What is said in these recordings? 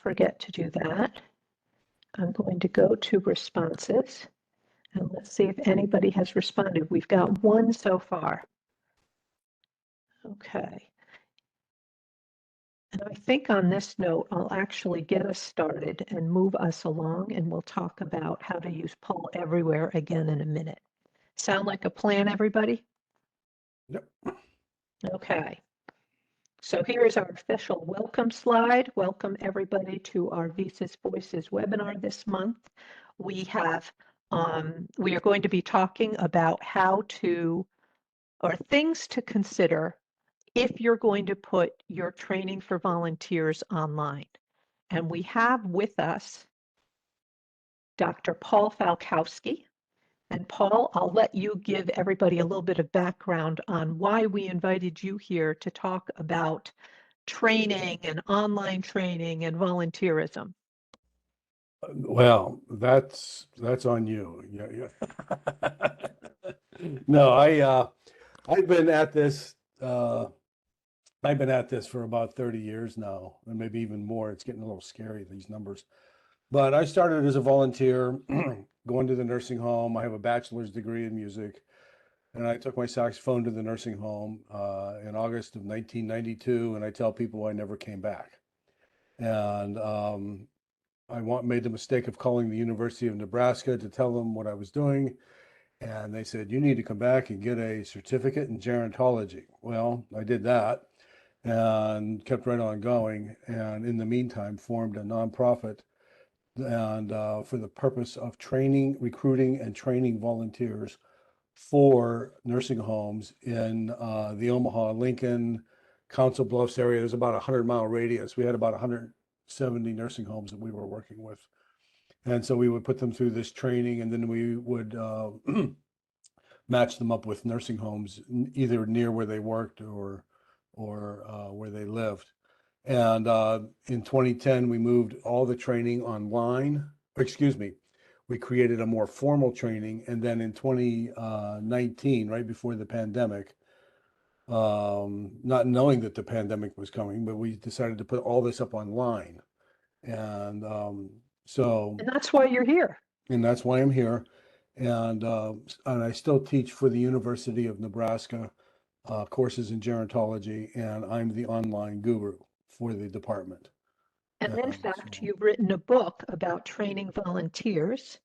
forget to do that. I'm going to go to responses, and let's see if anybody has responded. We've got one so far. Okay. And I think on this note, I'll actually get us started and move us along, and we'll talk about how to use Poll Everywhere again in a minute. Sound like a plan, everybody? Yep. Okay. So here's our official welcome slide. Welcome everybody to our VSys Voices webinar this month. We are going to be talking about how to, or things to consider if you're going to put your training for volunteers online. And we have with us Dr. Paul Falkowlski. And Paul, I'll let you give everybody a little bit of background on why we invited you here to talk about training and online training and volunteerism. Well, that's on you. Yeah. No, I've been at this for about 30 years now, and maybe even more. It's getting a little scary, these numbers. But I started as a volunteer, going to the nursing home. I have a bachelor's degree in music, and I took my saxophone to the nursing home in August of 1992, and I tell people I never came back. And made the mistake of calling the University of Nebraska to tell them what I was doing. And they said, you need to come back and get a certificate in gerontology. Well, I did that and kept right on going. And in the meantime, formed a nonprofit and for the purpose of recruiting and training volunteers for nursing homes in the Omaha, Lincoln, Council Bluffs area. There's about a 100-mile radius. We had about 170 nursing homes that we were working with. And so we would put them through this training, and then we would match them up with nursing homes, either near where they worked or where they lived. And in 2010, we moved all the training online. We created a more formal training. And then in 2019, right before the pandemic, not knowing that the pandemic was coming, but we decided to put all this up online. And And that's why you're here. And that's why I'm here. And I still teach for the University of Nebraska courses in gerontology, and I'm the online guru for the department. And in fact, you've written a book about training volunteers.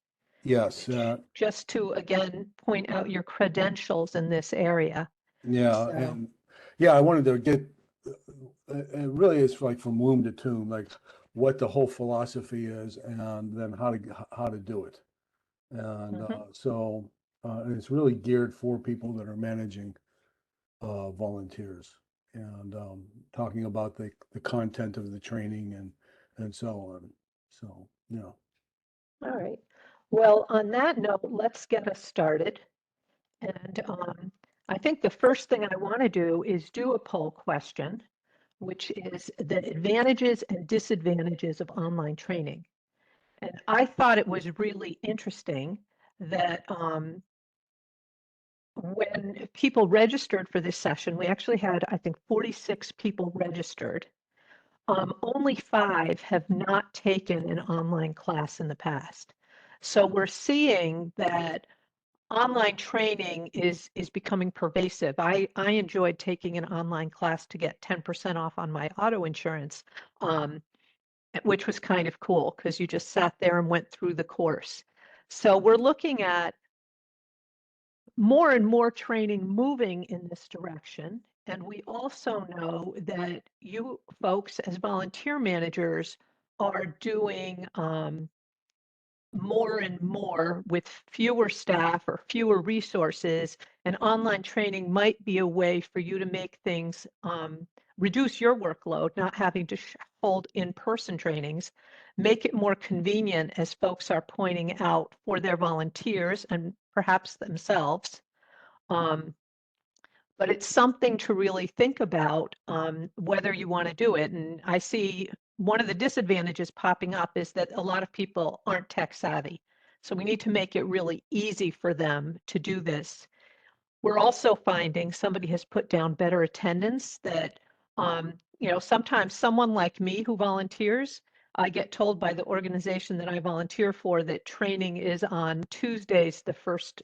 Yes. Just to, again, point out your credentials in this area. Yeah. So. And yeah, I wanted to get, it really is like from womb to tomb, like what the whole philosophy is, and then how to do it. And so it's really geared for people that are managing volunteers, and talking about the content of the training and so on. So, yeah. All right. Well, on that note, let's get us started. And I think the first thing I want to do is do a poll question, which is the advantages and disadvantages of online training. And I thought it was really interesting that when people registered for this session, we actually had, I think, 46 people registered. Only 5 have not taken an online class in the past. So we're seeing that online training is becoming pervasive. I enjoyed taking an online class to get 10% off on my auto insurance, which was kind of cool because you just sat there and went through the course. So we're looking at more and more training moving in this direction. And we also know that you folks as volunteer managers are doing more and more with fewer staff or fewer resources, and online training might be a way for you to make things, reduce your workload, not having to hold in-person trainings, make it more convenient, as folks are pointing out, for their volunteers and perhaps themselves. But it's something to really think about whether you want to do it. And I see one of the disadvantages popping up is that a lot of people aren't tech savvy. So we need to make it really easy for them to do this. We're also finding, somebody has put down better attendance, that sometimes someone like me who volunteers, I get told by the organization that I volunteer for that training is on Tuesdays, the first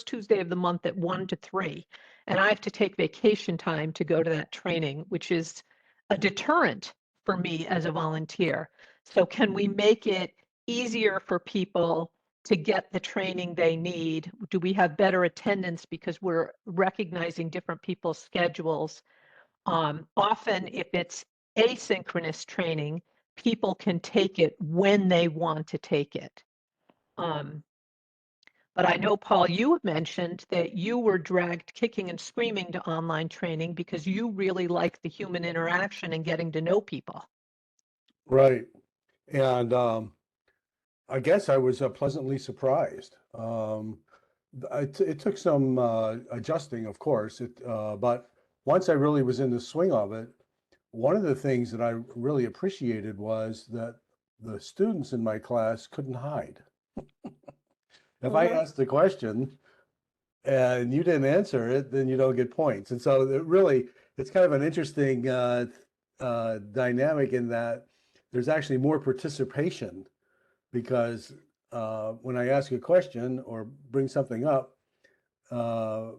Tuesday of the month at 1 to 3. And I have to take vacation time to go to that training, which is a deterrent for me as a volunteer. So can we make it easier for people to get the training they need? Do we have better attendance because we're recognizing different people's schedules? Often, if it's asynchronous training, people can take it when they want to take it. Um, but I know, Paul, you have mentioned that you were dragged kicking and screaming to online training because you really like the human interaction and getting to know people. Right. And I guess I was pleasantly surprised. It took some adjusting, of course, but once I really was in the swing of it, one of the things that I really appreciated was that the students in my class couldn't hide. If I Mhm. asked a question and you didn't answer it, then you don't get points. And so it's kind of an interesting dynamic in that there's actually more participation because when I ask a question or bring something up, uh,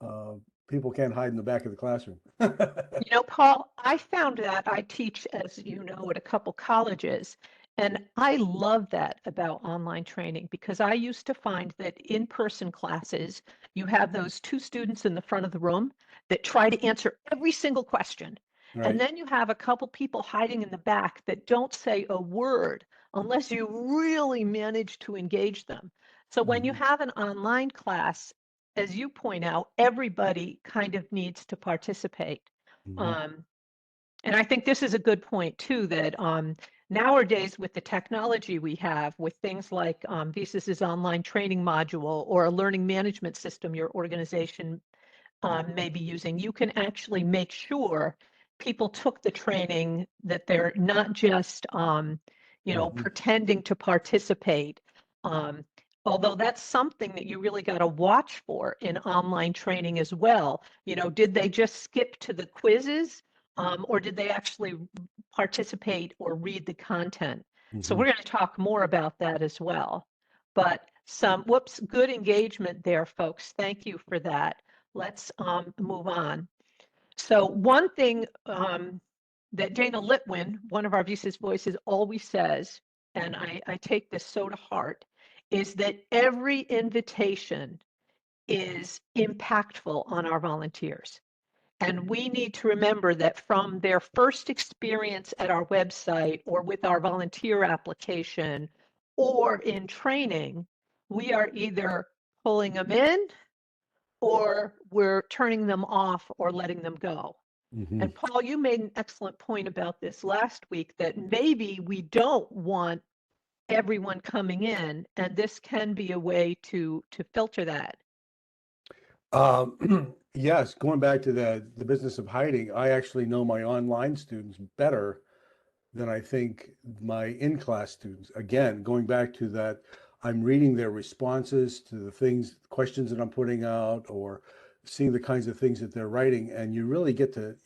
uh, people can't hide in the back of the classroom. You know, Paul, I found that I teach, as you know, at a couple colleges, and I love that about online training because I used to find that in-person classes, you have those two students in the front of the room that try to answer every single question. And Right. then you have a couple people hiding in the back that don't say a word unless you really manage to engage them. So when you Mhm. have an online class, as you point out, everybody kind of needs to participate. Mhm. Um, and I think this is a good point too, that nowadays with the technology we have, with things like VSys's online training module or a learning management system your organization may be using, you can actually make sure people took the training, that they're not just, Mhm. pretending to participate. Um, Although that's something that you really got to watch for in online training as well. Did they just skip to the quizzes, or did they actually participate or read the content? So Mhm. we're going to talk more about that as well. But whoops, good engagement there, folks. Thank you for that. Let's move on. So one thing that Dana Litwin, one of our VSys voices, always says, and I take this so to heart, is that every invitation is impactful on our volunteers. And we need to remember that from their first experience at our website or with our volunteer application or in training, we are either pulling them in or we're turning them off or letting them go. Mhm. And Paul, you made an excellent point about this last week, that maybe we don't want everyone coming in, and this can be a way to filter that. Yes, going back to the business of hiding, I actually know my online students better than I think my in-class students. Again, going back to that, I'm reading their responses to the questions that I'm putting out, or seeing the kinds of things that they're writing, and you really get to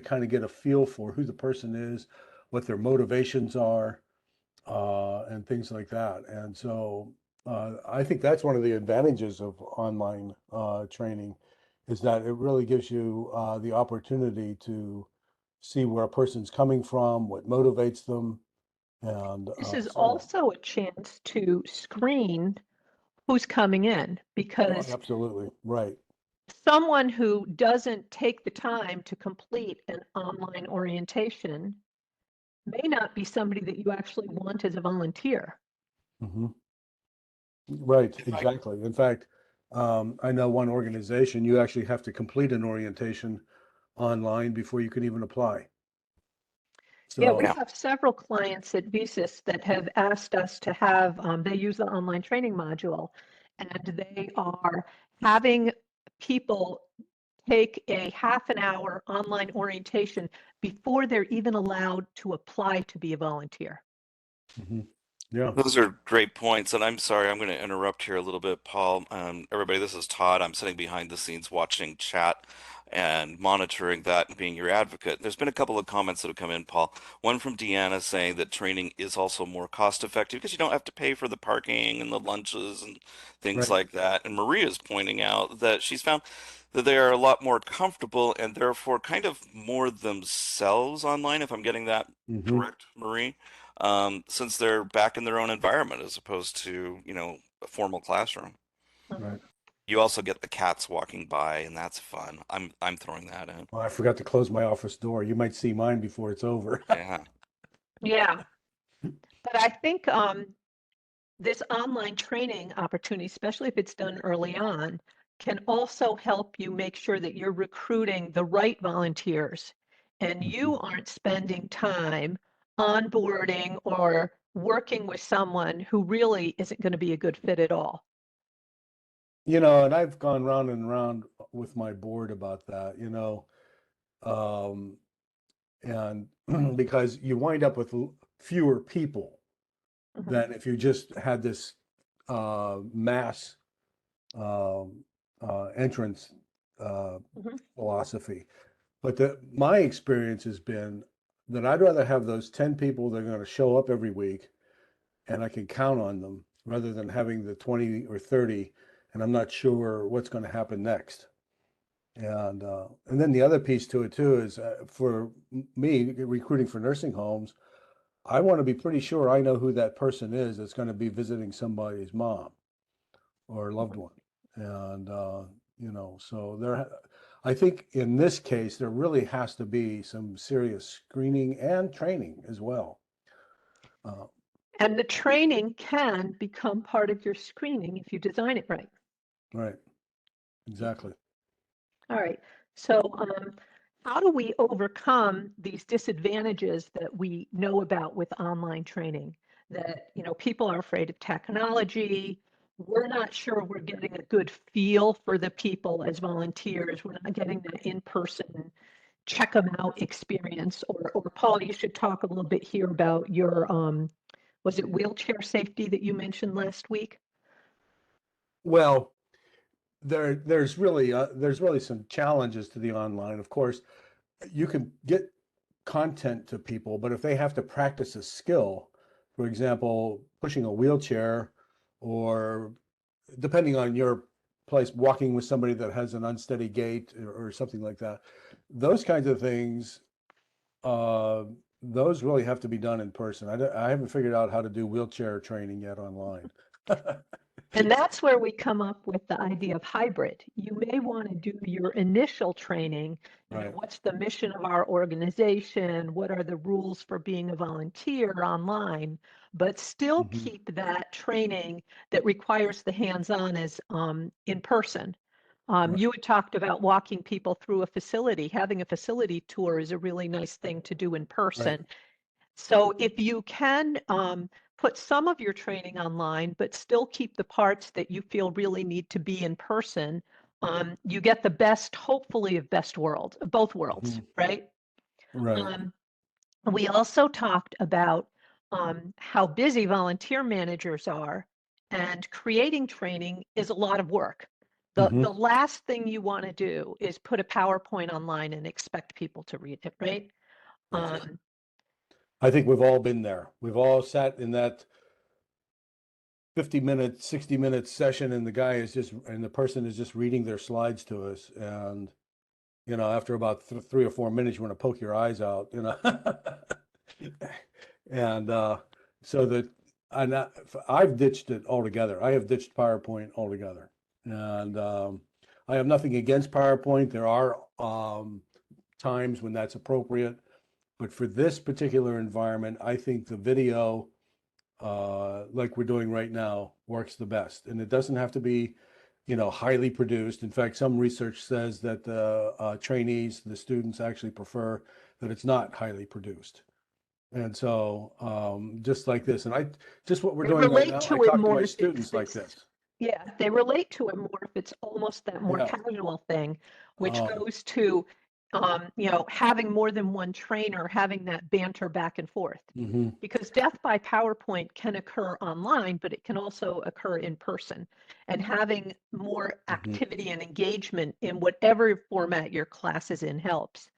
kind of get a feel for who the person is, what their motivations are, and things like that. And so I think that's one of the advantages of online training, is that it really gives you the opportunity to see where a person's coming from, what motivates them, and This is so on. also a chance to screen who's coming in, Oh, because absolutely, right. someone who doesn't take the time to complete an online orientation may not be somebody that you actually want as a volunteer. Hmm. Right, exactly. In fact, I know one organization, you actually have to complete an orientation online before you can even apply. Yeah, we So, have several clients at VSys that have asked us to have, they use the online training module, and they are having people take a half an hour online orientation before they're even allowed to apply to be a volunteer. mhm, yeah. Those are great points, and I'm sorry, I'm going to interrupt here a little bit, Paul. Everybody, this is Todd. I'm sitting behind the scenes watching chat, and monitoring that and being your advocate. There's been a couple of comments that have come in, Paul. One from Deanna saying that training is also more cost effective because you don't have to pay for the parking and the lunches and things Right. like that. And Maria's pointing out that she's found that they are a lot more comfortable and therefore kind of more themselves online, if I'm getting that Hmm. correct, Marie, since they're back in their own environment as opposed to, a formal classroom. Right. You also get the cats walking by, and that's fun. I'm throwing that in. Well, I forgot to close my office door. You might see mine before it's over. Yeah. Yeah, but I think this online training opportunity, especially if it's done early on, can also help you make sure that you're recruiting the right volunteers and Mhm. you aren't spending time onboarding or working with someone who really isn't going to be a good fit at all. And I've gone round and round with my board about that, um, and because you wind up with fewer people Mhm, than if you just had this mass um, entrance uh, mhm. philosophy. But my experience has been that I'd rather have those 10 people that are going to show up every week and I can count on them rather than having the 20 or 30 and I'm not sure what's going to happen next. And then the other piece to it too is for me recruiting for nursing homes, I want to be pretty sure I know who that person is that's going to be visiting somebody's mom or loved one. And so I think in this case there really has to be some serious screening and training as well. Uh, And the training can become part of your screening if you design it right. right, exactly. All right. So, how do we overcome these disadvantages that we know about with online training? That, people are afraid of technology. We're not sure we're getting a good feel for the people as volunteers. We're not getting that in-person check them out experience. Or Paul, you should talk a little bit here about your, was it wheelchair safety that you mentioned last week? Well, there's really some challenges to the online. Of course, you can get content to people, but if they have to practice a skill, for example, pushing a wheelchair or depending on your place, walking with somebody that has an unsteady gait or something like that, those kinds of things, uh, those really have to be done in person. I haven't figured out how to do wheelchair training yet online. And that's where we come up with the idea of hybrid. You may want to do your initial training, Right. what's the mission of our organization? What are the rules for being a volunteer online? But still Hmm. keep that training that requires the hands-on as in person. Right. You had talked about walking people through a facility. Having a facility tour is a really nice thing to do in Right. person. So if you can put some of your training online, but still keep the parts that you feel really need to be in person, you get the best, hopefully, of both worlds, Mhm. right? Right. Um, we also talked about how busy volunteer managers are, and creating training is a lot of work. The Hmm. last thing you want to do is put a PowerPoint online and expect people to read it, right? Um, I think we've all been there. We've all sat in that 50-minute, 60-minute session and the person is just reading their slides to us. And, after about 3 or 4 minutes, you want to poke your eyes out. And so that and I've ditched it altogether. I have ditched PowerPoint altogether. And I have nothing against PowerPoint. There are times when that's appropriate. But for this particular environment, I think the video, like we're doing right now, works the best. And it doesn't have to be, highly produced. In fact, some research says that the trainees, the students actually prefer that it's not highly produced. And so, just like this, and just what we're They doing right relate now, I to it talk to more my if it's students like this, this. yeah, they relate to it more if it's almost that more Yeah. casual thing, which Um, goes to having more than one trainer, having that banter back and forth. Mm-hmm. Because death by PowerPoint can occur online, but it can also occur in person. And having more Mm-hmm. activity and engagement in whatever format your class is in helps.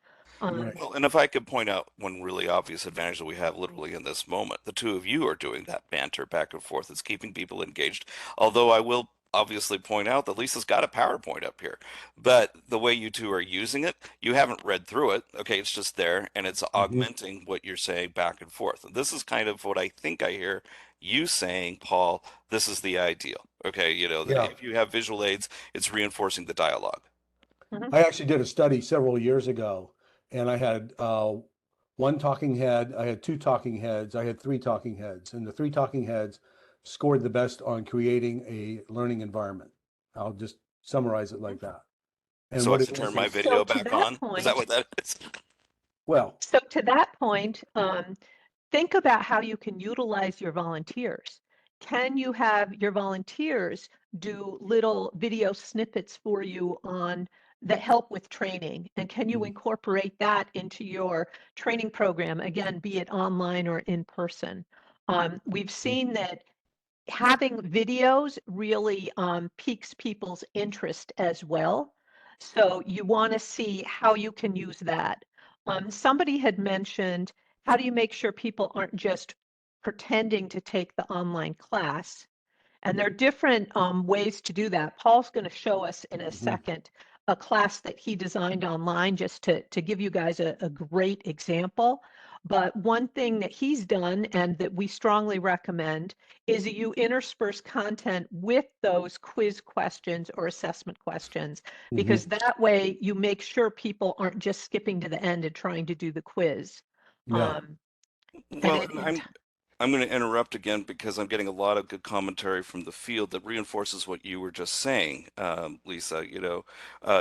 Right. Well, and if I could point out one really obvious advantage that we have literally in this moment, the two of you are doing that banter back and forth. It's keeping people engaged. Although I will obviously point out that Lisa's got a PowerPoint up here, but the way you two are using it, you haven't read through it. Okay, it's just there and it's Mm-hmm. augmenting what you're saying back and forth. This is kind of what I think I hear you saying, Paul. This is the ideal. Okay, that Yeah. if you have visual aids, it's reinforcing the dialogue. Mhm. I actually did a study several years ago, and I had one talking head, I had two talking heads, I had three talking heads, and the three talking heads scored the best on creating a learning environment. I'll just summarize it like that. And So I what it should turn is my is, So video to back that on? Is that point, what that is? well, so to that point, think about how you can utilize your volunteers. Can you have your volunteers do little video snippets for you on that help with training? And can you mm, incorporate that into your training program, again, be it online or in person? We've mm, seen that having videos really piques people's interest as well. So you want to see how you can use that. Somebody had mentioned, how do you make sure people aren't just pretending to take the online class? And there are different ways to do that. Paul's going to show us in a mhm, second a class that he designed online just to give you guys a great example. But one thing that he's done and that we strongly recommend is that you intersperse content with those quiz questions or assessment questions, because mhm. that way you make sure people aren't just skipping to the end and trying to do the quiz. Yeah. Um, and Well, and I'm going to interrupt again because I'm getting a lot of good commentary from the field that reinforces what you were just saying, Lisa.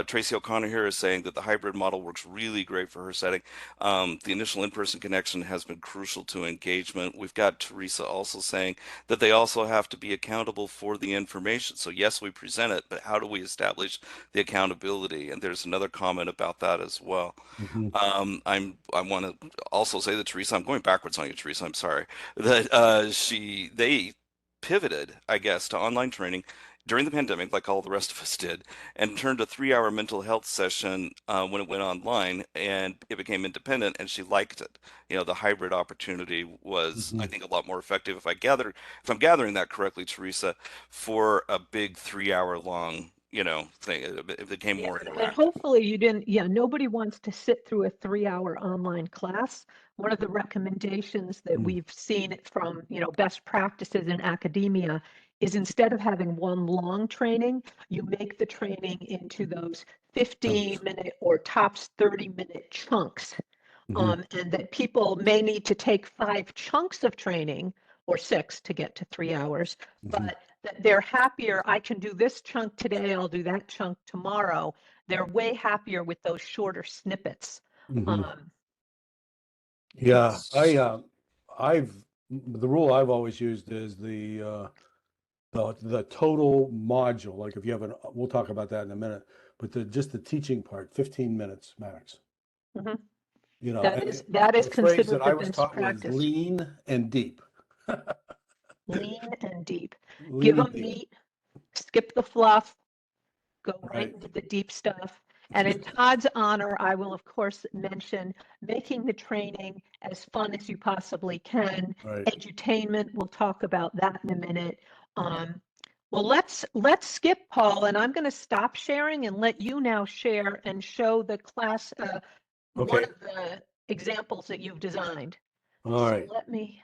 Tracy O'Connor here is saying that the hybrid model works really great for her setting. The initial in-person connection has been crucial to engagement. We've got Teresa also saying that they also have to be accountable for the information. So yes, we present it, but how do we establish the accountability? And there's another comment about that as well. Mhm. I want to also say that Teresa, I'm going backwards on you, Teresa. I'm sorry that they pivoted, I guess, to online training during the pandemic, like all the rest of us did, and turned a 3-hour mental health session when it went online, and it became independent, and she liked it. The hybrid opportunity was, I Mhm. think, a lot more effective. If I'm gathering that correctly, Teresa, for a big 3-hour long, thing, it became Yeah, more and interactive. hopefully you didn't, yeah, nobody wants to sit through a 3-hour online class. One of the recommendations that Mm. we've seen from, best practices in academia is, instead of having one long training, you make the training into those Chunks. 15-minute or tops 30-minute chunks. Mhm. And that people may need to take 5 chunks of training or 6 to get to 3 hours, Mhm. but that they're happier. I can do this chunk today, I'll do that chunk tomorrow. They're way happier with those shorter snippets. Mhm. Um, Yeah, yes. I've the rule I've always used is the total module. Like if you have we'll talk about that in a minute, but just the teaching part, 15 minutes max. Mhm. And That is the phrase that considered the I was best taught was practice. lean and deep. Lean and deep. Give Lean and them deep, meat, skip the fluff, go right right? into the deep stuff. And in Todd's honor, I will, of course, mention making the training as fun as you possibly can. Right. Edutainment, we'll talk about that in a minute. Um, well, let's skip, Paul, and I'm going to stop sharing and let you now share and show the class one Okay. of the examples that you've designed. All So right. let me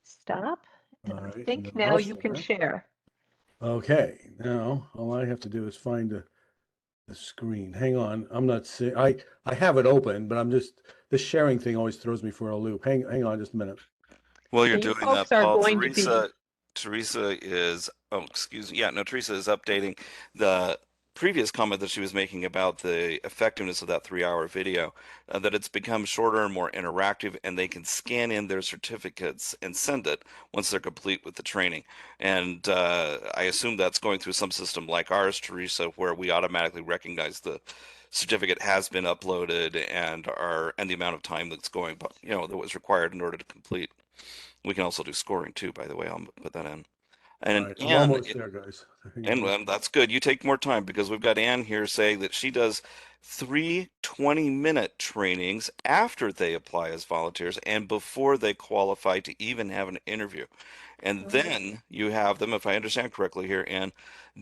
stop, and All I right. And think then now I'll you can share. share. Okay. Now all I have to do is find the screen. Hang on. I'm not seeing. I have it open, but I'm just this sharing thing always throws me for a loop. Hang on just a minute. While you're So you doing that, folks are Paul, going to be, Teresa is, oh, excuse me. Yeah, no, Teresa is updating the previous comment that she was making about the effectiveness of that 3-hour video, that it's become shorter and more interactive, and they can scan in their certificates and send it once they're complete with the training. And I assume that's going through some system like ours, Teresa, where we automatically recognize the certificate has been uploaded and the amount of time that's going, but that was required in order to complete. We can also do scoring too, by the way. I'll put that in. All And right, I'm Anne, almost there, guys. Hang and on. that's good. You take more time because we've got Anne here saying that she does three 20-minute trainings after they apply as volunteers and before they qualify to even have an interview. And then you have them, if I understand correctly here, Anne,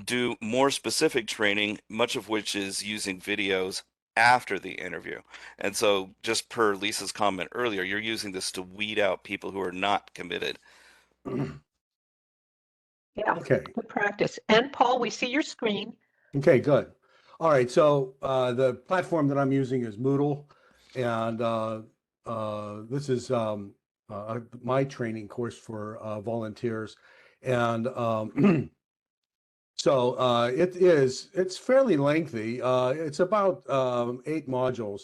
do more specific training, much of which is using videos after the interview. And so, just per Lisa's comment earlier, you're using this to weed out people who are not committed. Yeah, Okay. good practice. And Paul, we see your screen. Okay, good. All right, so the platform that I'm using is Moodle, and this is my training course for volunteers, and so it's fairly lengthy. It's about 8 modules,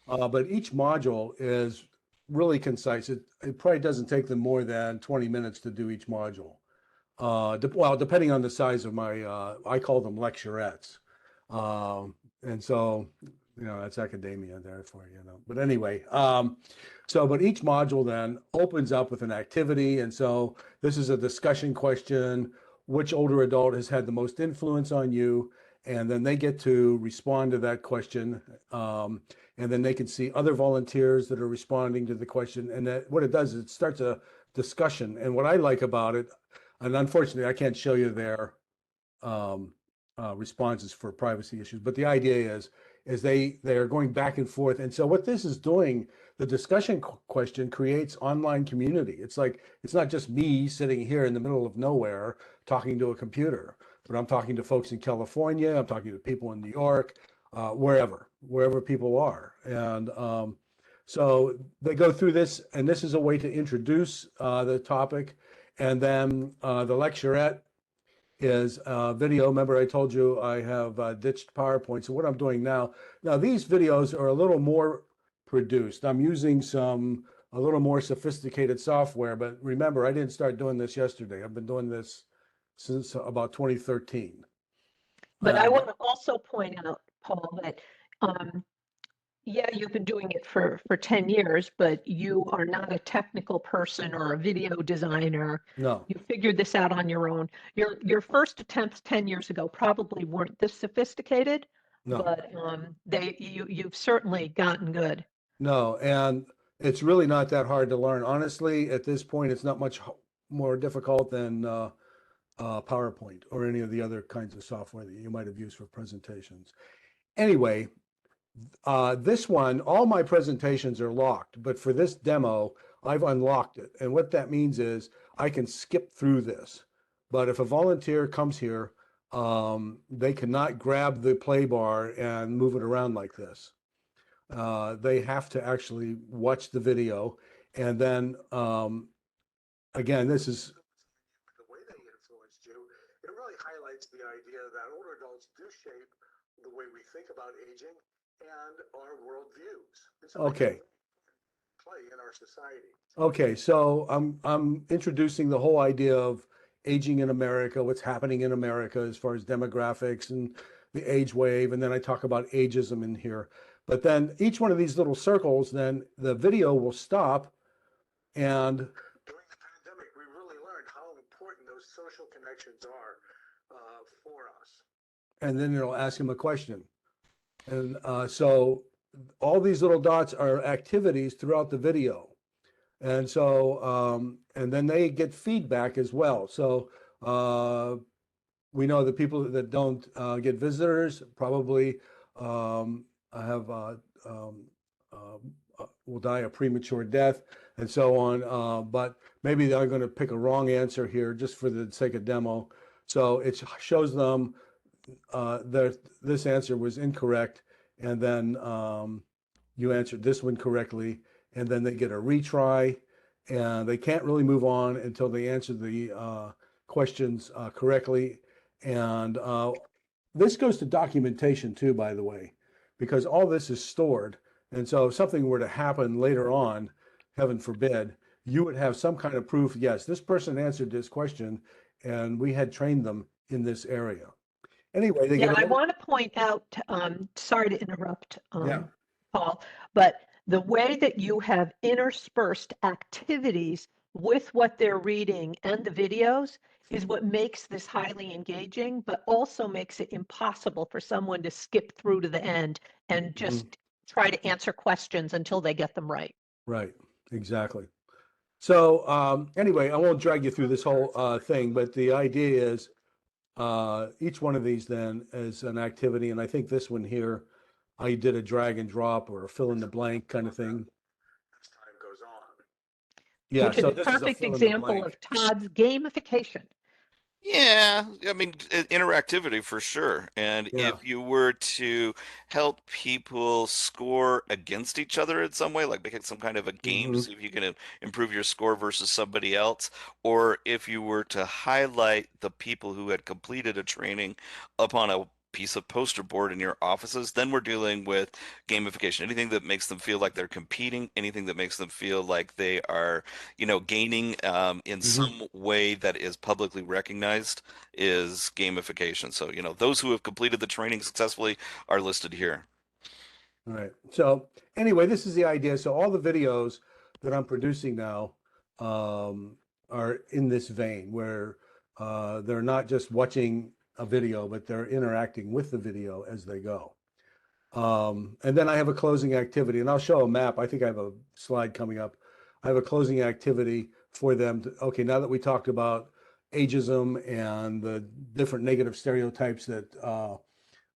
but each module is really concise. It probably doesn't take them more than 20 minutes to do each module. Well, depending on the size of my, I call them lecturettes. And so, that's academia there for you, But anyway, but each module then opens up with an activity. And so this is a discussion question. Which older adult has had the most influence on you? And then they get to respond to that question. And then they can see other volunteers that are responding to the question. And that what it does is it starts a discussion. And what I like about it, and unfortunately, I can't show you their responses for privacy issues, but the idea is they are going back and forth. And so what this is doing, the discussion question creates online community. It's like, it's not just me sitting here in the middle of nowhere talking to a computer, but I'm talking to folks in California, I'm talking to people in New York, wherever people are. And so they go through this, and this is a way to introduce the topic. And then the lecturette is video. Remember, I told you I have ditched PowerPoint. So what I'm doing now these videos are a little more produced. I'm using a little more sophisticated software, but remember, I didn't start doing this yesterday. I've been doing this since about 2013. But I want to also point out, Paul, that yeah, you've been doing it for 10 years, but you are not a technical person or a video designer. No, You figured this out on your own. Your first attempts 10 years ago probably weren't this sophisticated, no, but you've certainly gotten good. no. And it's really not that hard to learn. Honestly, at this point, it's not much more difficult than PowerPoint or any of the other kinds of software that you might have used for presentations. Anyway, this one, all my presentations are locked, but for this demo, I've unlocked it. And what that means is I can skip through this. But if a volunteer comes here, they cannot grab the play bar and move it around like this. They have to actually watch the video. And then, again, this is the way they influenced you. It really highlights the idea that older adults do shape the way we think about aging and our worldviews. Okay. Play in our society. Okay, so I'm introducing the whole idea of aging in America, what's happening in America as far as demographics and the age wave, and then I talk about ageism in here. But then each one of these little circles, then the video will stop, and during the pandemic, we really learned how important those social connections are for us. And then it'll ask him a question. And so all these little dots are activities throughout the video. And so, and then they get feedback as well. So we know the people that don't get visitors probably have will die a premature death and so on. But maybe they're going to pick a wrong answer here just for the sake of demo. So it shows them that this answer was incorrect, and then you answered this one correctly, and then they get a retry, and they can't really move on until they answer the questions correctly. And this goes to documentation too, by the way, because all this is stored. And so if something were to happen later on, heaven forbid, you would have some kind of proof, yes, this person answered this question, and we had trained them in this area. anyway, they get Yeah, I all, want to point out, sorry to interrupt, yeah. Paul, but the way that you have interspersed activities with what they're reading and the videos is what makes this highly engaging, but also makes it impossible for someone to skip through to the end and Mhm. just try to answer questions until they get them right. Right, exactly. So anyway, I won't drag you through this whole thing, but the idea is each one of these then is an activity, and I think this one here, I did a drag and drop or a fill in the blank kind of thing. As time goes on. Yeah, Which is so a this is a perfect fill in the example blank. of Todd's gamification. Yeah, I mean, interactivity for sure. And Yeah. if you were to help people score against each other in some way, like make it some kind of a game to Hmm. see if you can improve your score versus somebody else, or if you were to highlight the people who had completed a training upon a piece of poster board in your offices, then we're dealing with gamification. Anything that makes them feel like they're competing, anything that makes them feel like they are gaining in Hmm. some way that is publicly recognized is gamification. So, those who have completed the training successfully are listed here. All right. So anyway, this is the idea. So all the videos that I'm producing now are in this vein where they're not just watching a video, but they're interacting with the video as they go. And then I have a closing activity, and I'll show a map. I think I have a slide coming up. I have a closing activity for them to, okay, now that we talked about ageism and the different negative stereotypes that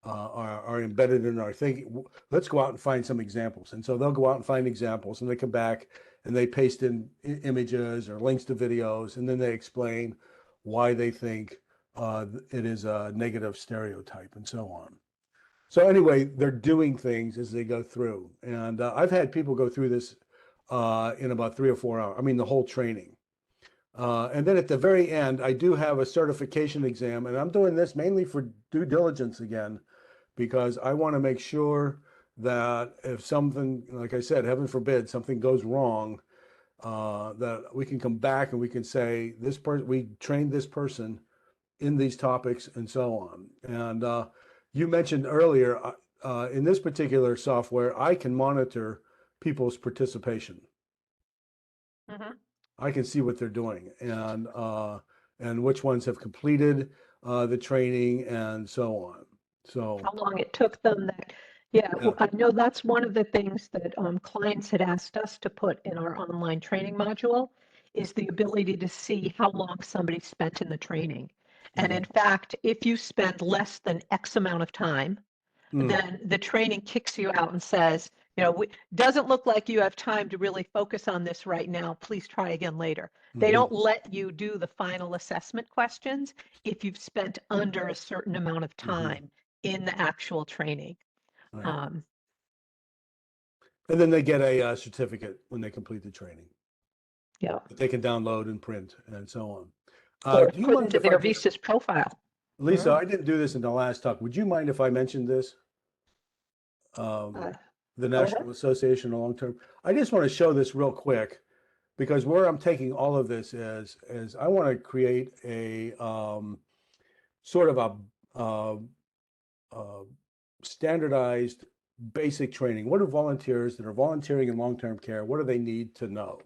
are embedded in our thinking, let's go out and find some examples. And so they'll go out and find examples, and they come back and they paste in images or links to videos, and then they explain why they think it is a negative stereotype and so on. So anyway, they're doing things as they go through, and I've had people go through this in about 3 or 4 hours. I mean, the whole training. And then at the very end, I do have a certification exam, and I'm doing this mainly for due diligence again, because I want to make sure that if something, like I said, heaven forbid, something goes wrong, that we can come back and we can say this person, we trained this person in these topics and so on. And you mentioned earlier, in this particular software, I can monitor people's participation. Mhm. I can see what they're doing and which ones have completed the training and so on. So How long it took them that, yeah, yeah. I know that's one of the things that clients had asked us to put in our online training module is the ability to see how long somebody spent in the training. And Mhm. in fact, if you spend less than X amount of time, Mm. then the training kicks you out and says, doesn't look like you have time to really focus on this right now. Please try again later. They Mhm. don't let you do the final assessment questions if you've spent under a certain amount of Mhm. time in the actual training. Right. Um, And then they get a certificate when they complete the training yeah, that they can download and print and so on. or Do you put mind into if I their just, VSys profile. Lisa, Mm. I didn't do this in the last talk. Would you mind if I mentioned this? Uh, The Go ahead. National Association of Long-Term. I just want to show this real quick because where I'm taking all of this is I want to create a sort of uh, uh, standardized basic training. What do volunteers that are volunteering in long-term care, what do they need to know?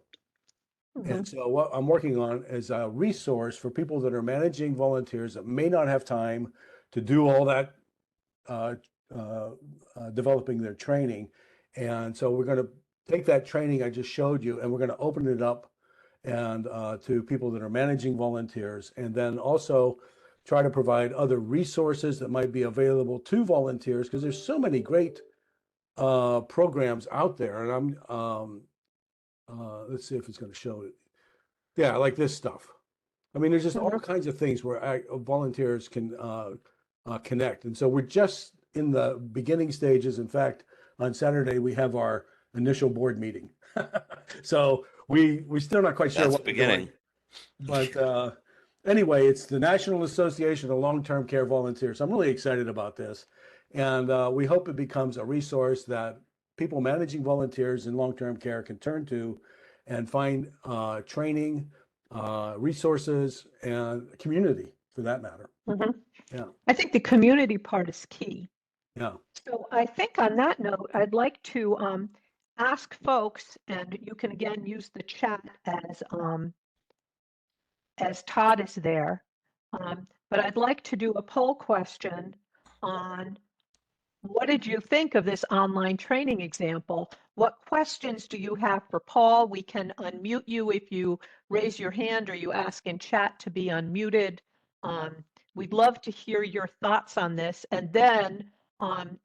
And Mhm. so what I'm working on is a resource for people that are managing volunteers that may not have time to do all that uh, developing their training. And so we're going to take that training I just showed you and we're going to open it up and to people that are managing volunteers, and then also try to provide other resources that might be available to volunteers because there's so many great programs out there. And let's see if it's going to show it. Yeah, like this stuff. I mean, there's just all Mhm. kinds of things where volunteers can connect. And so we're just in the beginning stages. In fact, on Saturday, we have our initial board meeting. So we're still not quite sure That's what we're doing. beginning. But anyway, it's the National Association of Long-Term Care Volunteers. I'm really excited about this. And we hope it becomes a resource that people managing volunteers in long-term care can turn to and find training, resources, and community for that matter. Mhm. Yeah. I think the community part is key. Yeah. So I think on that note, I'd like to ask folks, and you can again use the chat as Todd is there. But I'd like to do a poll question on what did you think of this online training example? What questions do you have for Paul? We can unmute you if you raise your hand or you ask in chat to be unmuted. We'd love to hear your thoughts on this. And then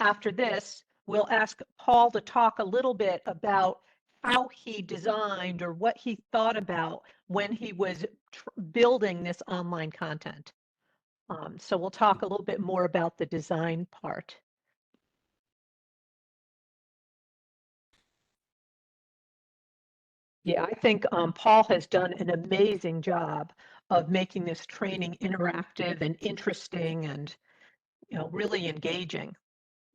after this, we'll ask Paul to talk a little bit about how he designed or what he thought about when he was building this online content. So we'll talk a little bit more about the design part. Yeah, I think Paul has done an amazing job of making this training interactive and interesting and, really engaging.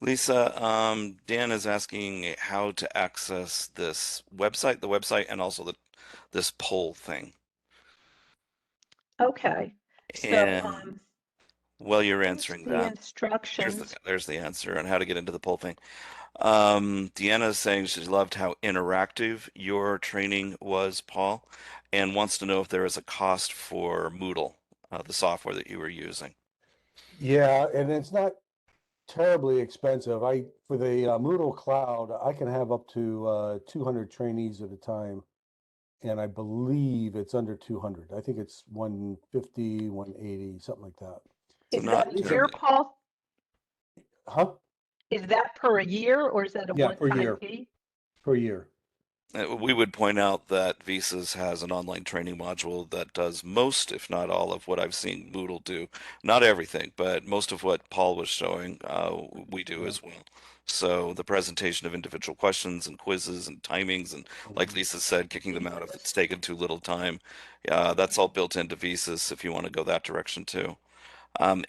Lisa, Dan is asking how to access this website, the website, and also this poll thing. Okay, so And while you're here's answering the that, instructions. there's the answer on how to get into the poll thing. Deanna is saying she loved how interactive your training was, Paul, and wants to know if there is a cost for Moodle, the software that you were using. Yeah, and it's not terribly expensive. For the Moodle Cloud, I can have up to 200 trainees at a time, and I believe it's under 200. I think it's 150, 180, something like that. So Is that not a These year, are, terribly. Paul? huh? Is that per a year or is that a Yeah, per one-time year, fee? per year. We would point out that VSys has an online training module that does most, if not all, of what I've seen Moodle do. Not everything, but most of what Paul was showing, we do Yeah. as well. So the presentation of individual questions and quizzes and timings, and like Lisa said, kicking them out if it's taken too little time, that's all built into VSys if you want to go that direction too.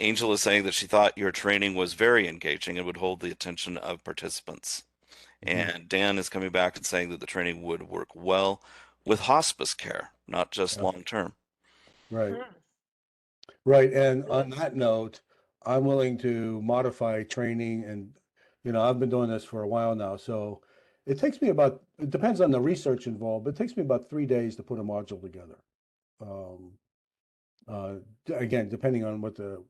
Angel is saying that she thought your training was very engaging and would hold the attention of participants. Mhm. And Dan is coming back and saying that the training would work well with hospice care, not just Yeah, long term. right. Mm, Right. And on good. that note, I'm willing to modify training and, I've been doing this for a while now. So it depends on the research involved, but it takes me about 3 days to put a module together. Um, again, depending on what the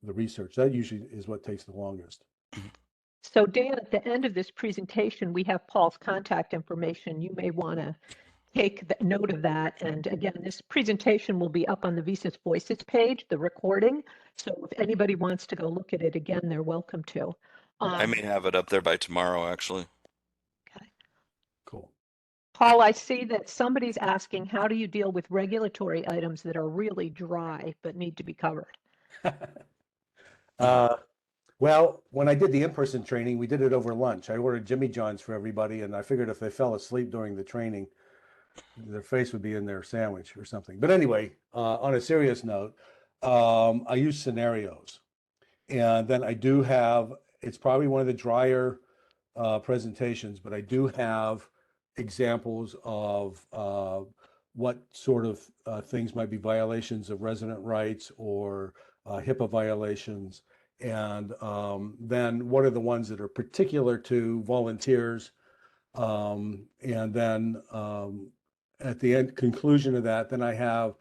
research, that usually is what takes the longest. So Dan, at the end of this presentation, we have Paul's contact information. You may want to take note of that. And again, this presentation will be up on the VSys Voices page, the recording. So if anybody wants to go look at it again, they're welcome to. I may have it up there by tomorrow, actually. Okay. Cool. Paul, I see that somebody's asking, how do you deal with regulatory items that are really dry but need to be covered? Uh, well, when I did the in-person training, we did it over lunch. I ordered Jimmy John's for everybody, and I figured if they fell asleep during the training, their face would be in their sandwich or something. But anyway, on a serious note, I use scenarios. And then I do have, it's probably one of the drier presentations, but I do have examples of what sort of things might be violations of resident rights or HIPAA violations. And then what are the ones that are particular to volunteers? And then at the end conclusion of that, then I have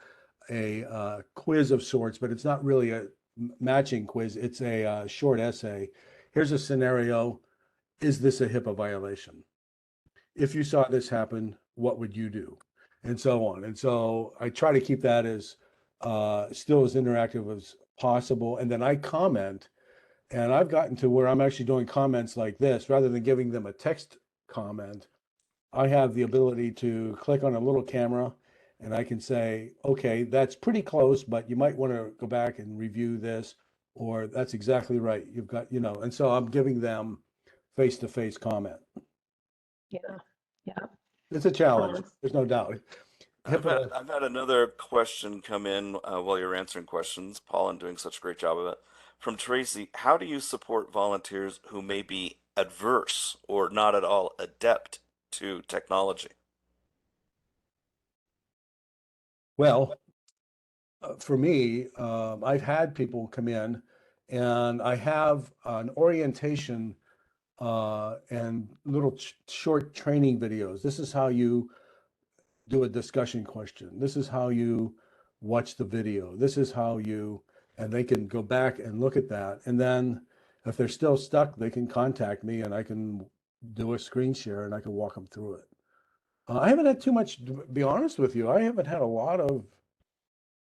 a quiz of sorts, but it's not really a matching quiz. It's a short essay. Here's a scenario. Is this a HIPAA violation? If you saw this happen, what would you do? And so on. And so I try to keep that as still as interactive as possible. And then I comment, and I've gotten to where I'm actually doing comments like this rather than giving them a text comment. I have the ability to click on a little camera and I can say, okay, that's pretty close, but you might want to go back and review this, or that's exactly right. You've got, and so I'm giving them face-to-face comment. Yeah, yeah. It's a challenge. Um, There's no doubt. HIPAA, I've had another question come in while you're answering questions, Paul, and doing such a great job of it. From Tracy, how do you support volunteers who may be adverse or not at all adept to technology? well, for me, I've had people come in And I have an orientation and little short training videos. This is how you do a discussion question. This is how you watch the video. This is how you, and they can go back and look at that. And then if they're still stuck, they can contact me and I can do a screen share and I can walk them through it. I haven't had too much, to be honest with you. I haven't had a lot of,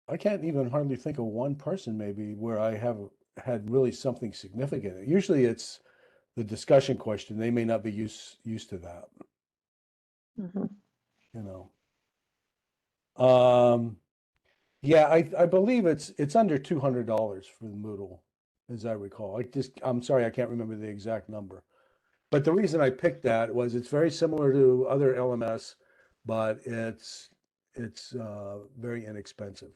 I can't even hardly think of one person maybe where I have had really something significant. Usually it's the discussion question. They may not be used to that, Mhm. you know. Yeah, I believe it's under $200 for the Moodle, as I recall. I'm sorry, I can't remember the exact number. But the reason I picked that was it's very similar to other LMS, but it's very inexpensive.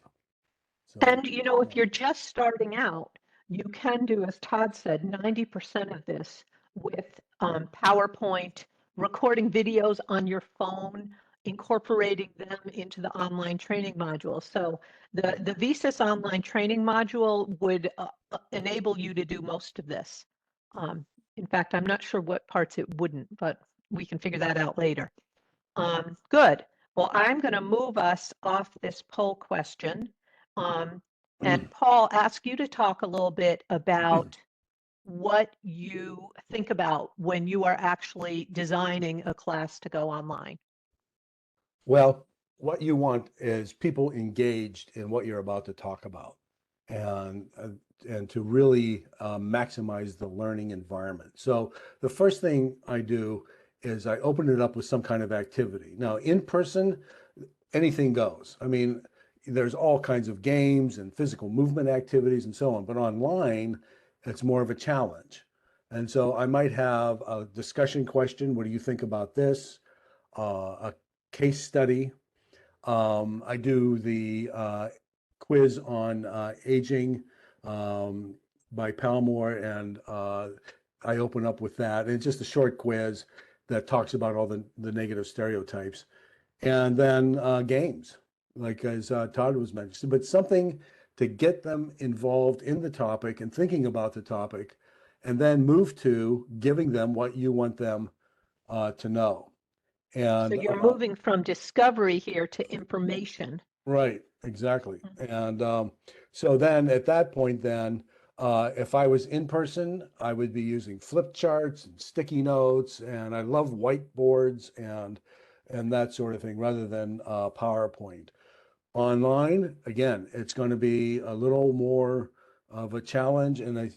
So And you know, yeah. if you're just starting out, you can do, as Todd said, 90% of this with PowerPoint, recording videos on your phone, incorporating them into the online training module. So the VSys online training module would enable you to do most of this. In fact, I'm not sure what parts it wouldn't, but we can figure that out later. Good. Well, I'm going to move us off this poll question. And Paul, ask you to talk a little bit about what you think about when you are actually designing a class to go online. Well, what you want is people engaged in what you're about to talk about, and uh, and to really maximize the learning environment. So the first thing I do is I open it up with some kind of activity. Now, in person, anything goes. I mean, there's all kinds of games and physical movement activities and so on, but online, it's more of a challenge. And so I might have a discussion question. What do you think about this? A case study. I do the quiz on aging by Palmore, and I open up with that. And it's just a short quiz that talks about all the negative stereotypes. And then games, like as Todd was mentioning, but something to get them involved in the topic and thinking about the topic, and then move to giving them what you want them to know. So And you're moving from discovery here to information. right, exactly. And so then at that point, then if I was in person, I would be using flip charts and sticky notes, and I love whiteboards and that sort of thing rather than PowerPoint. Online, again, it's going to be a little more of a challenge, and I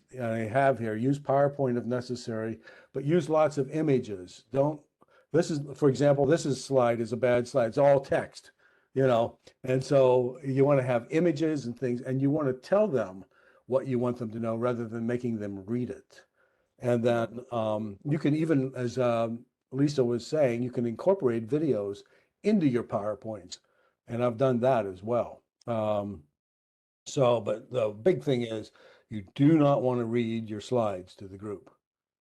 have here use PowerPoint if necessary, but use lots of images. Don't This is, for example, slide is a bad slide. It's all text, you know, and so you want to have images and things, and you want to tell them what you want them to know rather than making them read it. And then you can even, as Lisa was saying, you can incorporate videos into your PowerPoints. And I've done that as well. But the big thing is you do not want to read your slides to the group.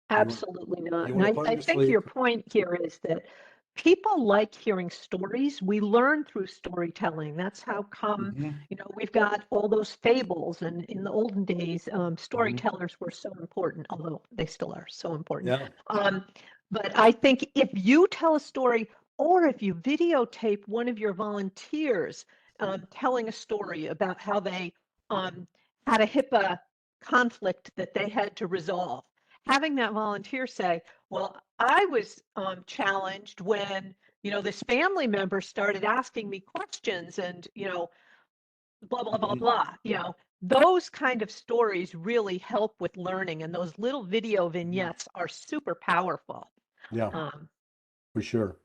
Absolutely not. You And want to I, put I them to think sleep. your point here is that people like hearing stories. We learn through storytelling. That's how come, Mhm, we've got all those fables. And in the olden days, mhm. storytellers were so important, although they still are so important. Yeah. But I think if you tell a story or if you videotape one of your volunteers telling a story about how they had a HIPAA conflict that they had to resolve, having that volunteer say, well, I was challenged when, this family member started asking me questions and, blah, blah, blah, Mhm, blah, those kind of stories really help with learning. And those little video mhm. vignettes are super powerful. Yeah, Um, for sure.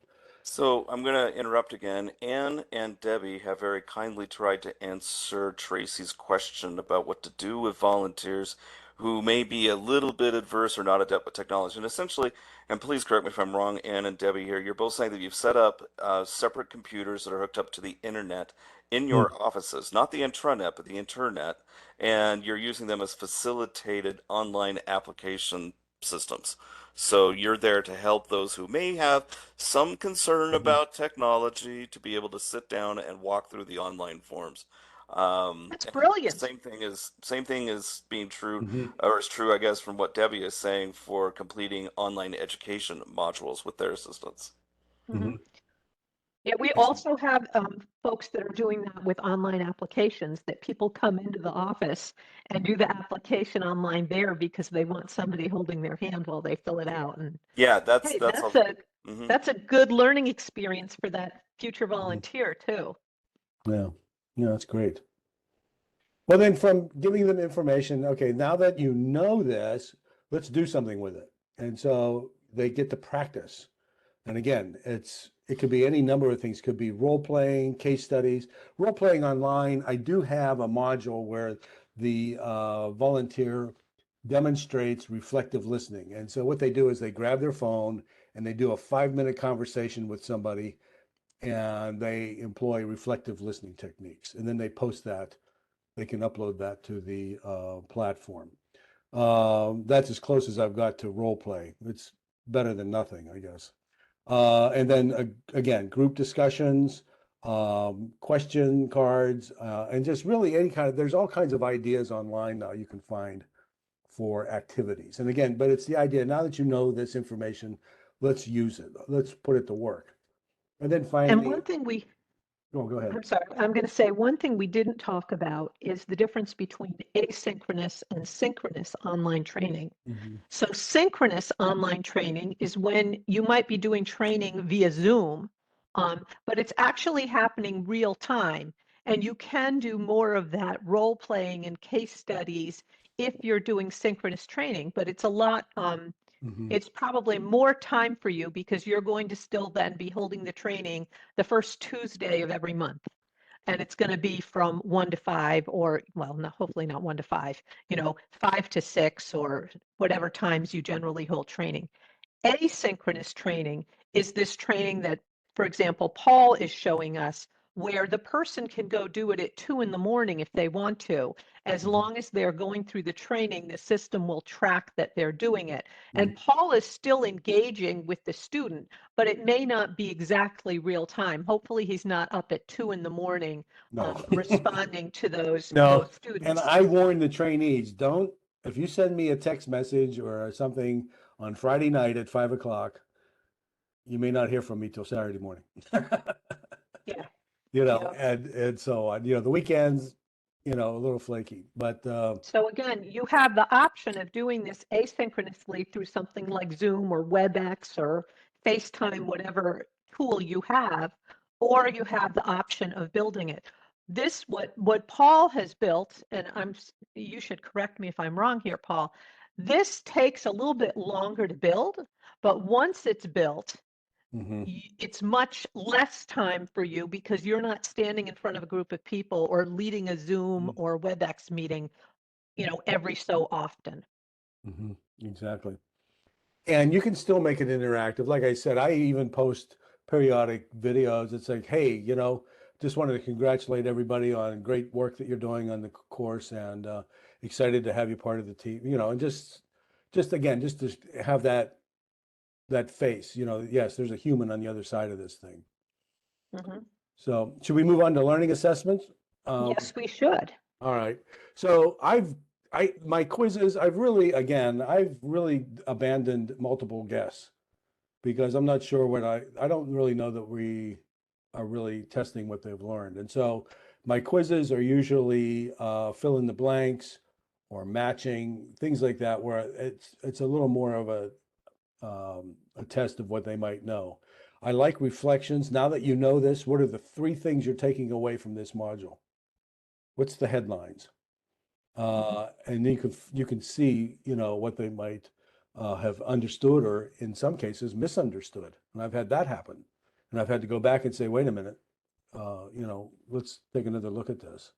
So I'm going to interrupt again. Anne and Debbie have very kindly tried to answer Tracy's question about what to do with volunteers who may be a little bit adverse or not adept with technology. And essentially, and please correct me if I'm wrong, Anne and Debbie here, you're both saying that you've set up separate computers that are hooked up to the internet in Mm, your offices, not the intranet, but the internet, and you're using them as facilitated online application systems. So you're there to help those who may have some concern mhm. about technology to be able to sit down and walk through the online forms. That's And brilliant. same thing is being true, Hmm. or is true, I guess, from what Debbie is saying for completing online education modules with their assistants. Mhm. Hmm. Yeah, we Excellent. also have folks that are doing that with online applications, that people come into the office and do the application online there because they want somebody holding their hand while they fill it out. And Yeah, hey, that's a. Mhm. that's a good learning experience for that future Hmm. volunteer too. Yeah, yeah, that's great. Well, then from giving them information, okay, now that you know this, let's do something with it. And so they get to practice. And again, it could be any number of things. Could be role playing, case studies, role playing online. I do have a module where the volunteer demonstrates reflective listening. And so what they do is they grab their phone and they do a 5-minute conversation with somebody, and they employ reflective listening techniques. And then they post that. They can upload that to the platform. That's as close as I've got to role play. It's better than nothing, I guess. And then again, group discussions, question cards, and just really any kind of, there's all kinds of ideas online now you can find for activities. And again, but it's the idea, now that you know this information, let's use it. Let's put it to work. And then And finally, one thing we oh, go ahead. I'm sorry, I'm going to say one thing we didn't talk about is the difference between asynchronous and synchronous online training. Mhm. So synchronous online training is when you might be doing training via Zoom, but it's actually happening real time. And you can do more of that role playing and case studies if you're doing synchronous training, but it's a lot, Mhm. it's probably more time for you because you're going to still then be holding the training the first Tuesday of every month. And it's going to be from 1 to 5, or, well, no, hopefully not 1 to 5, 5 to 6, or whatever times you generally hold training. Asynchronous training is this training that, for example, Paul is showing us, where the person can go do it at 2 in the morning if they want to. As Mhm. long as they're going through the training, the system will track that they're doing it. And Mhm. Paul is still engaging with the student, but it may not be exactly real time. Hopefully he's not up at 2 in the morning No. responding to those No, and students. I warn the trainees, don't, if you send me a text message or something on Friday night at 5 o'clock, you may not hear from me till Saturday morning. Yeah. Yeah. And so on, the weekends, a little flaky, but So again, you have the option of doing this asynchronously through something like Zoom or WebEx or FaceTime, whatever tool you have, or you have the option of building it. What Paul has built, and you should correct me if I'm wrong here, Paul. This takes a little bit longer to build, but once it's built, mhm, it's much less time for you because you're not standing in front of a group of people or leading a Zoom mhm, or WebEx meeting, every so often. mhm, exactly. And you can still make it interactive. Like I said, I even post periodic videos. It's like, hey, just wanted to congratulate everybody on great work that you're doing on the course, and excited to have you part of the team. And just again, just to have that face. Yes, there's a human on the other side of this thing. Mhm. So, should we move on to learning assessments? Yes, we should. All right. So my quizzes, I've really abandoned multiple guess, because I'm not sure I don't really know that we are really testing what they've learned. And so my quizzes are usually fill in the blanks or matching, things like that, where it's a little more of a test of what they might know. I like reflections. Now that you know this, what are the 3 things you're taking away from this module? What's the headlines? And you can see, what they might have understood, or in some cases misunderstood. And I've had that happen. And I've had to go back and say, wait a minute, let's take another look at this.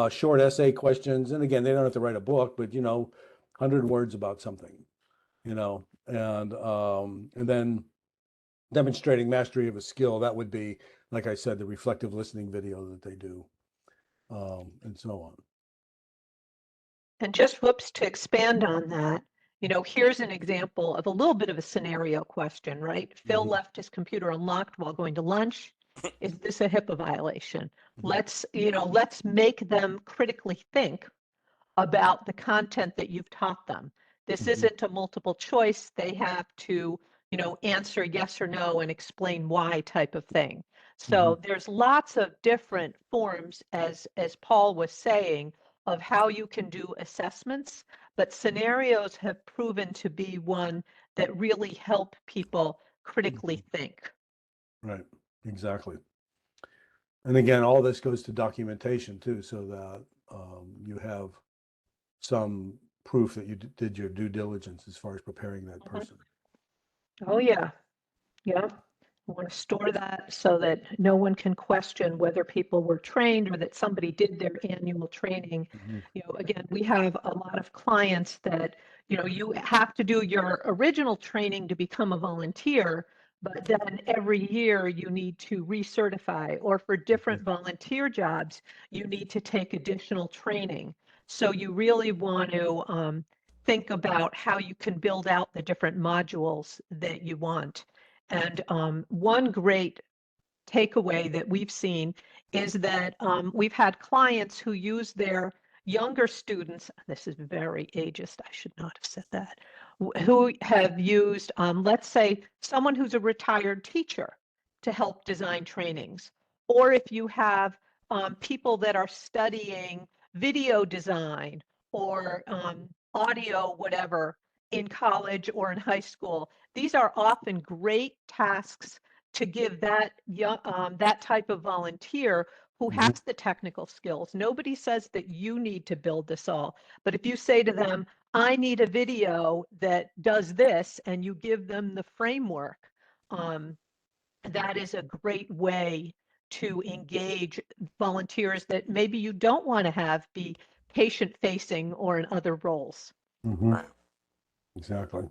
Short essay questions, and again, they don't have to write a book, but 100 words about something, and then demonstrating mastery of a skill. That would be, like I said, the reflective listening video that they do, and so on. And just whoops, to expand on that, here's an example of a little bit of a scenario question, right? Phil Mhm. left his computer unlocked while going to lunch. Is this a HIPAA violation? Let's make them critically think about the content that you've taught them. This Mhm. isn't a multiple choice. They have to, answer yes or no and explain why type of thing. So Mhm. there's lots of different forms, as Paul was saying, of how you can do assessments, but scenarios have proven to be one that really help people critically think. Right, exactly. And again, all this goes to documentation too, so that you have some proof that you did your due diligence as far as preparing that Mhm. person. Oh, yeah. Yeah. We want to store that so that no one can question whether people were trained or that somebody did their annual training. Mhm. Again, we have a lot of clients that, you have to do your original training to become a volunteer, but then every year you need to recertify, or for different volunteer jobs, you need to take additional training. So you really want to think about how you can build out the different modules that you want. And one great takeaway that we've seen is that we've had clients who use their younger students, this is very ageist, I should not have said that, who have used, let's say, someone who's a retired teacher to help design trainings. Or if you have people that are studying video design or audio, whatever, in college or in high school, these are often great tasks to give that type of volunteer who Mhm. has the technical skills. Nobody says that you need to build this all, but if you say to them, I need a video that does this, and you give them the framework, um, that is a great way to engage volunteers that maybe you don't want to have be patient facing or in other roles. Mhm. Right. Exactly.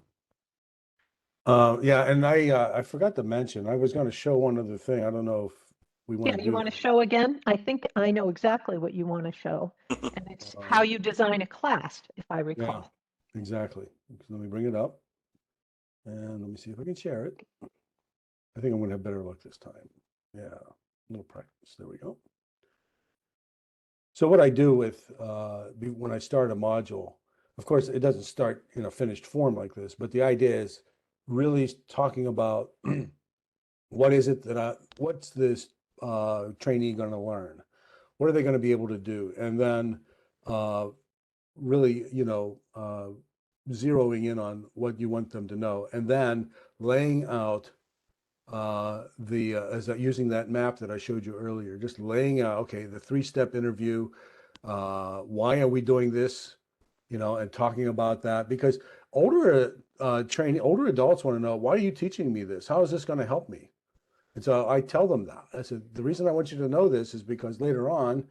Yeah, and I forgot to mention, I was going to show one other thing. I don't know if we want Yeah, to you do want to that. show again? I think I know exactly what you want to show. And it's how Um, you design a class, if I yeah, recall. exactly. Let me bring it up and let me see if I can share it. I think I'm going to have better luck this time. Yeah, a little practice. There we go. So what I do with when I start a module, of course, it doesn't start in a finished form like this, but the idea is really talking about what is it that what's this trainee going to learn? What are they going to be able to do? And then uh, really, zeroing in on what you want them to know, and then laying out using that map that I showed you earlier, just laying out, okay, the three-step interview, why are we doing this, and talking about that, because older adults want to know, why are you teaching me this? How is this going to help me? And so I tell them that. I said, the reason I want you to know this is because later on,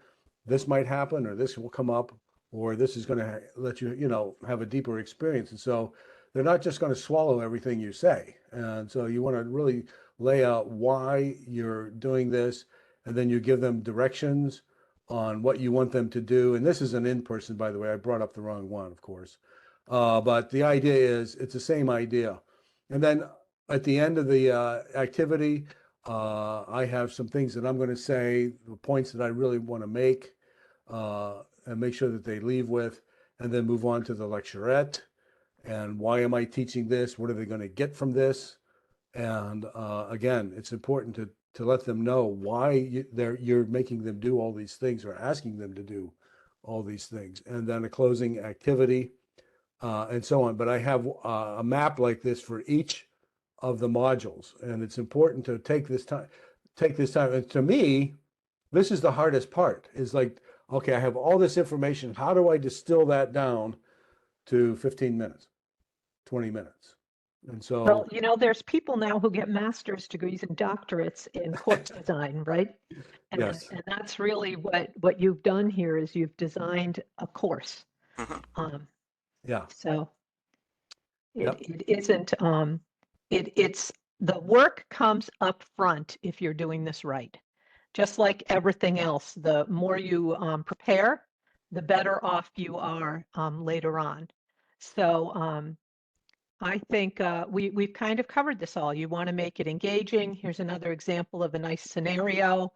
this might happen, or this will come up, or this is going to let you, have a deeper experience. And so they're not just going to swallow everything you say. And so you want to really lay out why you're doing this, and then you give them directions on what you want them to do. And this is an in-person, by the way. I brought up the wrong one, of course. But the idea is it's the same idea. And then at the end of the activity, I have some things that I'm going to say, the points that I really want to make, and make sure that they leave with, and then move on to the lecturette. And why am I teaching this? What are they going to get from this? And again, it's important to let them know why you're making them do all these things, or asking them to do all these things. And then a closing activity, and so on. But I have a map like this for each of the modules, and it's important to take this time. And to me, this is the hardest part. Is like, okay, I have all this information. How do I distill that down to 15 minutes, 20 minutes? And Well, so, there's people now who get master's degrees and doctorates in course design, right? And yes, and that's really what you've done here is you've designed a course. Mhm. Um, yeah, so it yep, it isn't it's the work comes up front if you're doing this right. Just like everything else, the more you prepare, the better off you are later on. So I think we've kind of covered this all. You want to make it engaging. Here's another example of a nice scenario.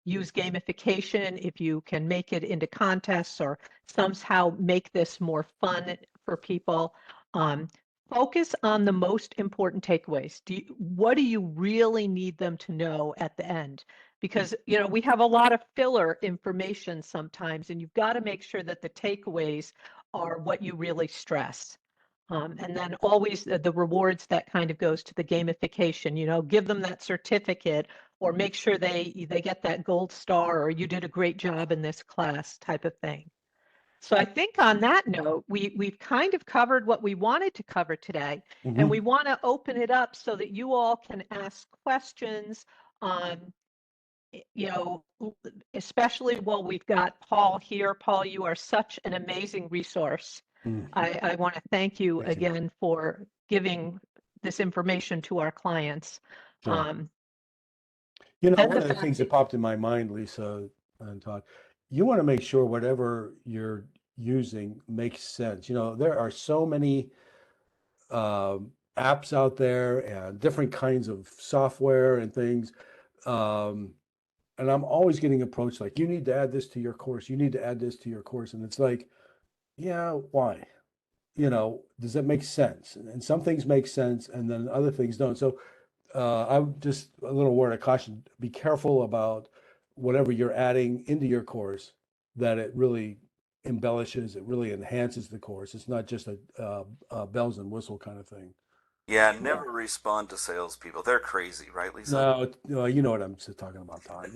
Use gamification if you can make it into contests or somehow make this more fun for people. Um, Focus on the most important takeaways. What do you really need them to know at the end? Because, we have a lot of filler information sometimes, and you've got to make sure that the takeaways are what you really stress. And then always the rewards that kind of goes to the gamification, give them that certificate or make sure they get that gold star or you did a great job in this class type of thing. So I think on that note, we've kind of covered what we wanted to cover today, and we want to open it up so that you all can ask questions on, especially while we've got Paul here. Paul, you are such an amazing resource. I want to thank you again for giving this information to our clients. Sure. And One of the things that popped in my mind, Lisa and Todd, you want to make sure whatever you're using makes sense. There are so many apps out there and different kinds of software and things. And I'm always getting approached like, you need to add this to your course. You need to add this to your course. And it's like, yeah, why? Does that make sense? And some things make sense and then other things don't. So I'm just a little word of caution. Be careful about whatever you're adding into your course, that it really embellishes, it really enhances the course. It's not just a bells and whistle kind of thing. Yeah, never respond to salespeople. They're crazy, right, Lisa? No, you know what I'm talking about, Todd.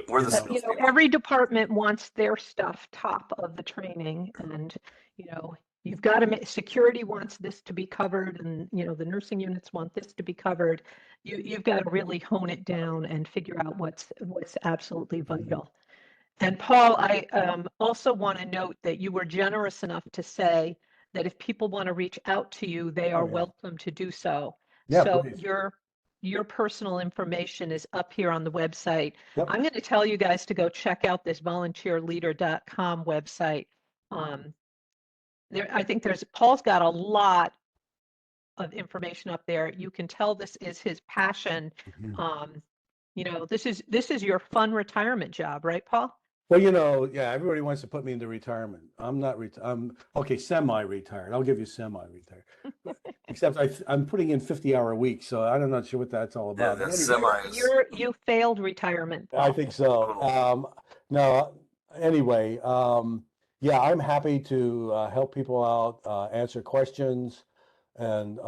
We're the know. salespeople. Every department wants their stuff top of the training, and you've got to security wants this to be covered, and the nursing units want this to be covered. You've got to really hone it down and figure out what's absolutely vital. And Paul, I also want to note that you were generous enough to say that if people want to reach out to you, they are welcome to do so. Yeah, So please. your personal information is up here on the website. Yep. I'm going to tell you guys to go check out this volunteerleader.com website. I think Paul's got a lot of information up there. You can tell this is his passion. This is your fun retirement job, right, Paul? Well, yeah, everybody wants to put me into retirement. I'm not I'm okay, semi-retired. I'll give you semi-retired. Except I'm putting in 50-hour weeks, so I'm not sure what that's all Yeah, about. But that's anyway, You failed retirement, Paul. I think so. No, anyway, yeah, I'm happy to help people out, answer questions, and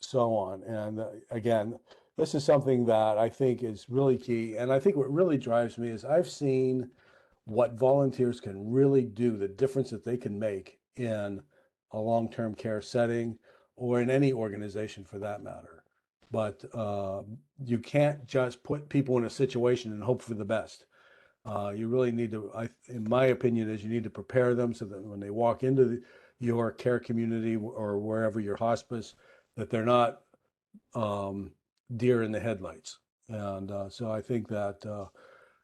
so on. And again, this is something that I think is really key. And I think what really drives me is I've seen what volunteers can really do, the difference that they can make in a long-term care setting or in any organization for that matter. But you can't just put people in a situation and hope for the best. You really need to, in my opinion, is you need to prepare them so that when they walk into your care community or wherever your hospice, that they're not deer in the headlights. And so I think that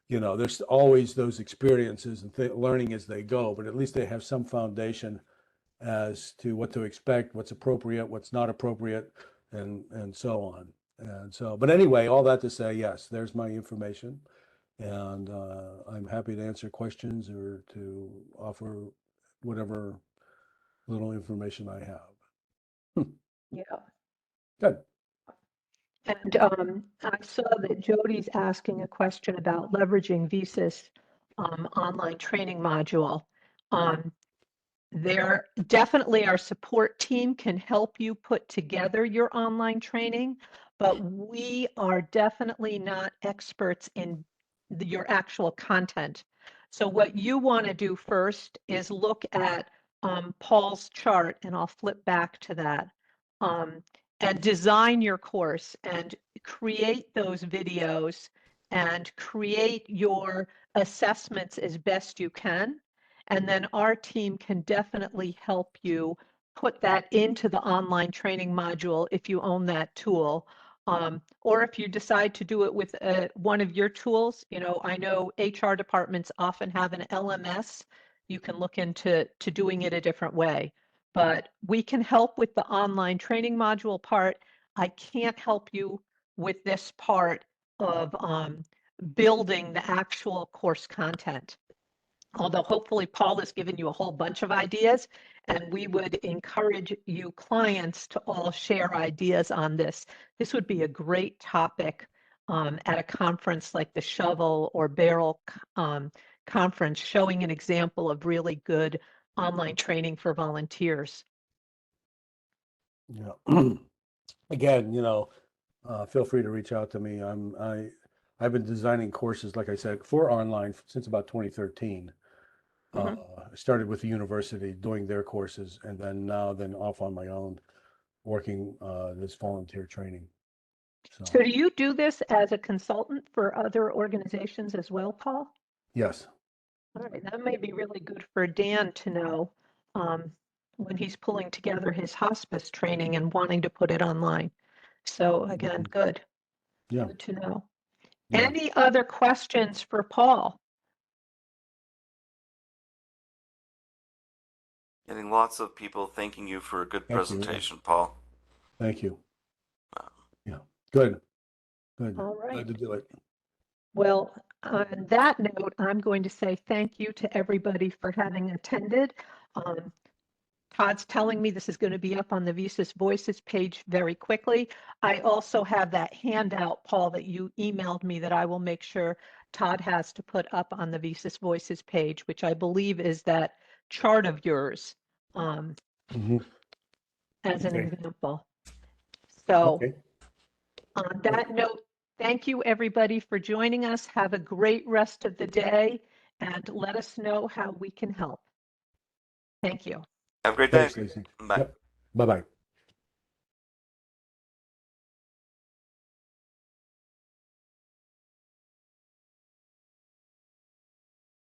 there's always those experiences and learning as they go, but at least they have some foundation as to what to expect, what's appropriate, what's not appropriate, and so on. And so, but anyway, all that to say, yes, there's my information, and I'm happy to answer questions or to offer whatever little information I have. Yeah. Good. And I saw that Jody's asking a question about leveraging VSys online training module. There definitely our support team can help you put together your online training, but we are definitely not experts in your actual content. So what you want to do first is look at Paul's chart, and I'll flip back to that, and design your course and create those videos and create your assessments as best you can. And then our team can definitely help you put that into the online training module if you own that tool. Or if you decide to do it with one of your tools, I know HR departments often have an LMS. You can look into doing it a different way. but we can help with the online training module part. I can't help you with this part of building the actual course content. Although hopefully Paul has given you a whole bunch of ideas, and we would encourage you clients to all share ideas on this. This would be a great topic at a conference like the Shovel or Barrel conference, showing an example of really good online training for volunteers. Yeah. Again, feel free to reach out to me. I've been designing courses, like I said, for online since about 2013. I started with the university doing their courses, and then off on my own, working this volunteer training. So do you do this as a consultant for other organizations as well, Paul? Yes. All right, that may be really good for Dan to know when he's pulling together his hospice training and wanting to put it online. So again, good. Yeah. Good to know. Yeah. Any other questions for Paul? Getting lots of people thanking you for a good Thank you. presentation, Paul. Thank you. Yeah. Good. Good. All right. Glad to do it. Well, on that note, I'm going to say thank you to everybody for having attended. Todd's telling me this is going to be up on the VSys Voices page very quickly. I also have that handout, Paul, that you emailed me that I will make sure Todd has to put up on the VSys Voices page, which I believe is that chart of yours as an example. So on that note, thank you everybody for joining us. Have a great rest of the day and let us know how we can help. Thank you. Have a great day. Thanks, Lisa. Bye. Yep. Bye-bye.